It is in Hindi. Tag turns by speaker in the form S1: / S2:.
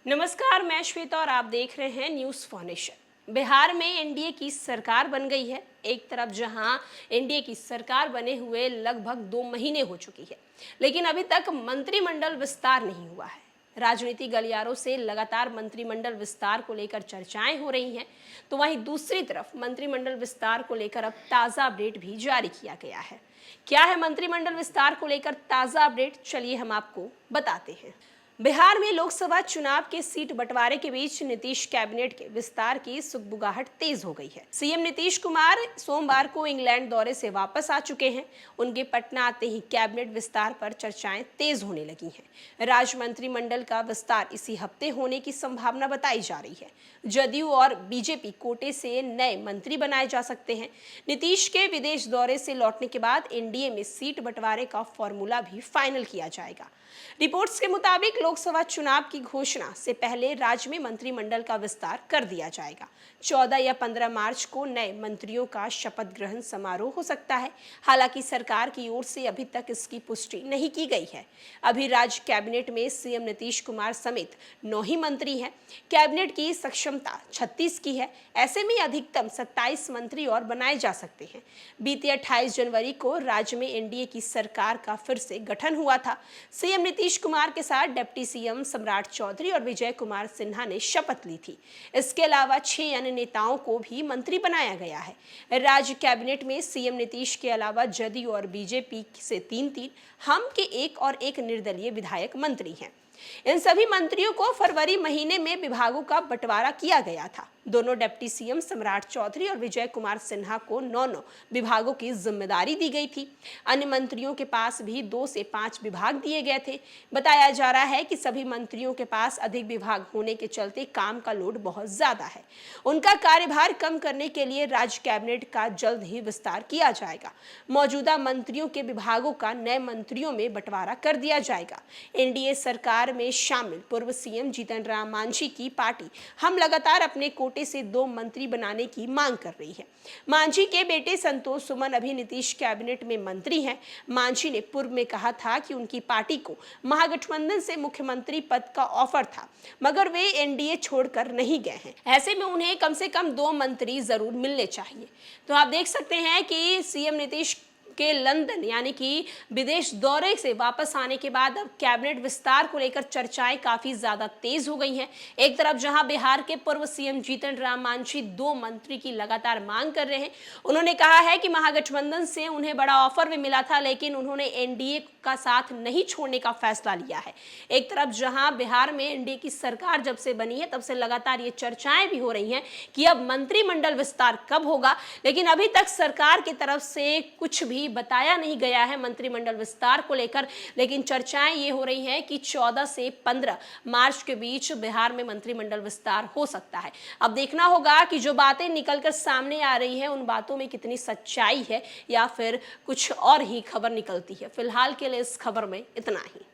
S1: नमस्कार, मैं श्वेता और आप देख रहे हैं न्यूज़ फॉर नेशन। बिहार में एनडीए की सरकार बन गई है। एक तरफ जहां एनडीए की सरकार बने हुए लगभग 2 महीने हो चुकी है, लेकिन अभी तक मंत्रिमंडल विस्तार नहीं हुआ है। राजनीतिक गलियारों से लगातार मंत्रिमंडल विस्तार को लेकर चर्चाएं हो रही हैं, तो वहीं दूसरी तरफ मंत्रिमंडल विस्तार को लेकर अब ताज़ा अपडेट भी जारी किया गया है। क्या है मंत्रिमंडल विस्तार को लेकर ताज़ा अपडेट, चलिए हम आपको बताते हैं। बिहार में लोकसभा चुनाव के सीट बंटवारे के बीच नीतीश कैबिनेट के विस्तार की सुगबुगाहट तेज हो गई है। सीएम नीतीश कुमार सोमवार को इंग्लैंड दौरे से वापस आ चुके हैं। उनके पटना आते ही कैबिनेट विस्तार पर चर्चाएं तेज होने लगी हैं। राज्य मंत्रिमंडल का विस्तार इसी हफ्ते होने की संभावना बताई जा रही है। जदयू और बीजेपी कोटे से नए मंत्री बनाए जा सकते हैं। नीतीश के विदेश दौरे से लौटने के बाद एनडीए में सीट बंटवारे का फॉर्मूला भी फाइनल किया जाएगा। रिपोर्ट्स के मुताबिक लोकसभा चुनाव की घोषणा से पहले राज्य में मंत्रिमंडल का विस्तार कर दिया जाएगा। 14 या 15 मार्च को नए मंत्रियों का शपथ ग्रहण समारोह हो सकता है। हालांकि सरकार की ओर से अभी तक इसकी पुष्टि नहीं की गई है। अभी राज्य कैबिनेट में सीएम नीतीश कुमार समेत 9 ही मंत्री हैं। कैबिनेट की क्षमता 36 की है। ऐसे में अधिकतम 27 मंत्री और बनाए जा सकते हैं। बीते 28 जनवरी को राज्य में एनडीए की सरकार का फिर से गठन हुआ था। सीएम नीतीश कुमार के साथ डिप्टी सीएम सम्राट चौधरी और विजय कुमार सिन्हा ने शपथ ली थी। इसके अलावा 6 अन्य नेताओं को भी मंत्री बनाया गया है। राज्य कैबिनेट में सीएम नीतीश के अलावा जदयू और बीजेपी से 3-3, हम के एक और एक निर्दलीय विधायक मंत्री हैं। इन सभी मंत्रियों को फरवरी महीने में विभागों का बंटवारा किया गया था। दोनों डिप्टी सीएम सम्राट चौधरी और विजय कुमार सिन्हा को 9 विभागों की जिम्मेदारी दी गई थी। अन्य मंत्रियों के पास भी 2 से 5 विभाग दिए गए थे। बताया जा रहा है कि सभी मंत्रियों के पास अधिक विभाग होने के चलते काम का लोड बहुत ज्यादा है। उनका कार्यभार कम करने के लिए राज्य कैबिनेट का जल्द ही विस्तार किया जाएगा। मौजूदा मंत्रियों के विभागों का नए मंत्रियों में बंटवारा कर दिया जाएगा। एनडीए सरकार में शामिल पूर्व सीएम जीतन राम मांझी की पार्टी हम लगातार अपने कोटे से 2 मंत्री बनाने की मांग कर रही है। मांझी के बेटे संतोष सुमन अभी नीतीश कैबिनेट में मंत्री हैं। मांझी ने पूर्व में कहा था कि उनकी पार्टी को महागठबंधन से मुख्यमंत्री पद का ऑफर था, मगर वे एनडीए छोड़कर नहीं गए हैं। ऐसे में उन्हें कम से कम 2 मंत्री जरूर मिलने चाहिए। तो आप देख सकते हैं कि सीएम नीतीश के लंदन यानी कि विदेश दौरे से वापस आने के बाद अब कैबिनेट विस्तार को लेकर चर्चाएं काफी ज्यादा तेज हो गई हैं। एक तरफ जहां बिहार के पूर्व सीएम जीतन राम मांझी 2 मंत्री की लगातार मांग कर रहे हैं। उन्होंने कहा है कि महागठबंधन से उन्हें बड़ा ऑफर भी मिला था, लेकिन उन्होंने एनडीए का साथ नहीं छोड़ने का फैसला लिया है। एक तरफ जहां बिहार में एनडीए की सरकार जब से बनी है तब से लगातार ये चर्चाएं भी हो रही हैं कि अब मंत्रिमंडल विस्तार कब होगा, लेकिन अभी तक सरकार की तरफ से कुछ भी बताया नहीं गया है मंत्रिमंडल विस्तार को लेकर। लेकिन चर्चाएं ये हो रही हैं कि 14 से 15 मार्च के बीच बिहार में मंत्रिमंडल विस्तार हो सकता है। अब देखना होगा कि जो बातें निकलकर सामने आ रही हैं उन बातों में कितनी सच्चाई है या फिर कुछ और ही खबर निकलती है। फिलहाल के लिए इस खबर में इतना ही।